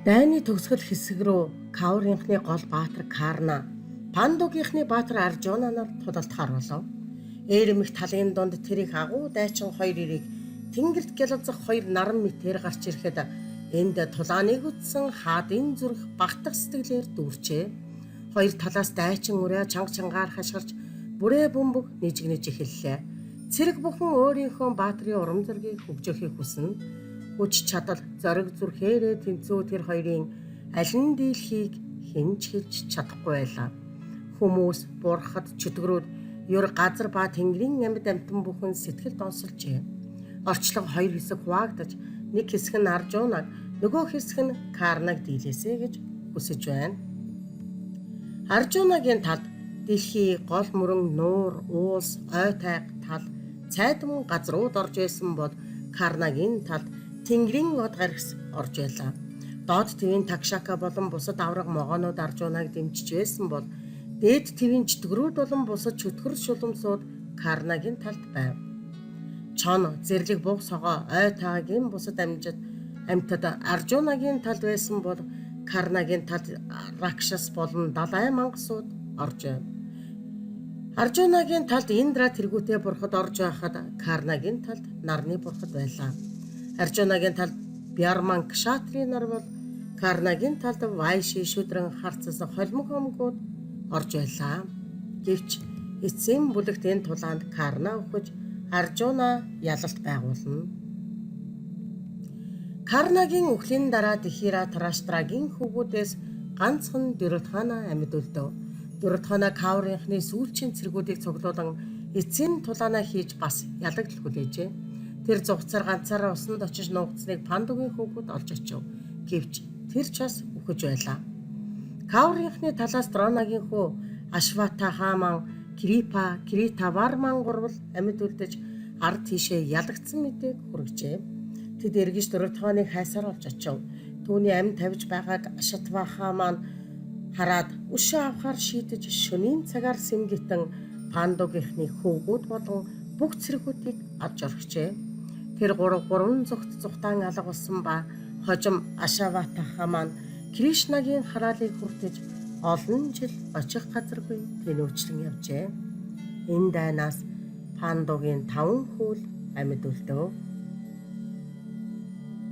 Дайны төгсгөл хэсэг рүү Каурынхны гол баатар Карна, Пандугийнхны баатар Аржуна нар тулалдахаар болов. Эрмэх талын дунд тэрийг агуу дайчин хоёр ирийг тэнгэрт гялалзах хоёр наран мэтээр гарч ирэхэд энд тулааныг үтсэн хаадын зүрх багтах сэтгэлээр дүүрчээ. Хоёр талаас дайчин үрээ чанга чангаар хашгирч бүрээ бөмбөг нижигнэж эхэллээ. Цэрэг бүхэн өөрийнхөө баатрын урам зоригийг хөгжөөхийг хүснэ. Хүч чадал зориг зүрхээрээ тэнцүү тэр хоёрын аль нь дийлхийг хэн ч хэлж чадахгүй байлаа. Хүмүүс бурхад чөтгөрүүд ёр газар ба тэнгэрийн амьд амтан бүхэн сэтгэл донсолжээ. Орчлон хоёр хэсэг хуваагдаж нэг хэсэг нь Аржунаг, нөгөө хэсэг нь Карнаг дийлээсэй гэж хүсэж байна. Аржунагийн талд дэлхий гол мөрөн нуур, уулс, ой тайг тал цайдман газрууд орж байсан бол Карнагийн талд тэнгэрийн од гарагс орж байлаа. Доод твийн Такшака болон бусад авраг могоонууд Аржунаг дэмжиж байсан бол дээд твийн чөтгөрүүд болон бусад чөтгөр шулумсууд Карнагийн талд байв. Чон зэрлэг буг согоо ой таагийн бусад амьтад Аржунагийн талд байсан бол Карнагийн талд Ракшас болон далай мангасууд орж байв. Аржунагийн талд Индра тэргүүтэй бурхад орж байхад Карнагийн талд нарны бурхад байлаа. Аржунагийн талд Бярман Кшатри нар бол Карнагийн талд Вайши шүдрэн харцсан холимог хомгууд орж байлаа. Гэвч эцсийн бүлэгт энэ тулаанд Карна өгөж Аржуна ялалт байгуулна. Карнагийн үхлийн дараа Тэхира Тараштрагийн хөвгүүдээс ганцхан Дюротхана амьд үлдэв. Дюротхана Каурынхны сүүлчийн цэргүүдийг цуглуулan эцсийн тулаанаа хийж бас ялагдал хүлээжээ. Тэр зугцаар ганцаараа усанд очиж нуугдсныг Пандугийн хөвгүүд олж очив. Гэвч тэр ч бас үхэж байлаа. Каурынхны талаас Дронагийн хүү Ашвата хааман Критаварман гурвал амьд үлдэж ард тийшээ ялагдсан мэдээг хүргэжээ. Тэд эргэж Дюротханыг хайсаар олж очив. Түүний амьд тавьж байгааг Ашатваха маань хараад өшөө авахар шийдэж шөнийн цагаар сэмгитэн Пандугийнхны хөвгүүд болон бүх цэргүүдийг авч орхижээ. Тэр гурван зүгт зүхтаан алга болсон ба хожим Ашаватаха маань Кришнагийн хараалыг хүртэж олон жил очих газаргүй тэнүүчлэн явжээ. Энэ дайнаас Пандугийн 5 хүүл амьд үлдэв.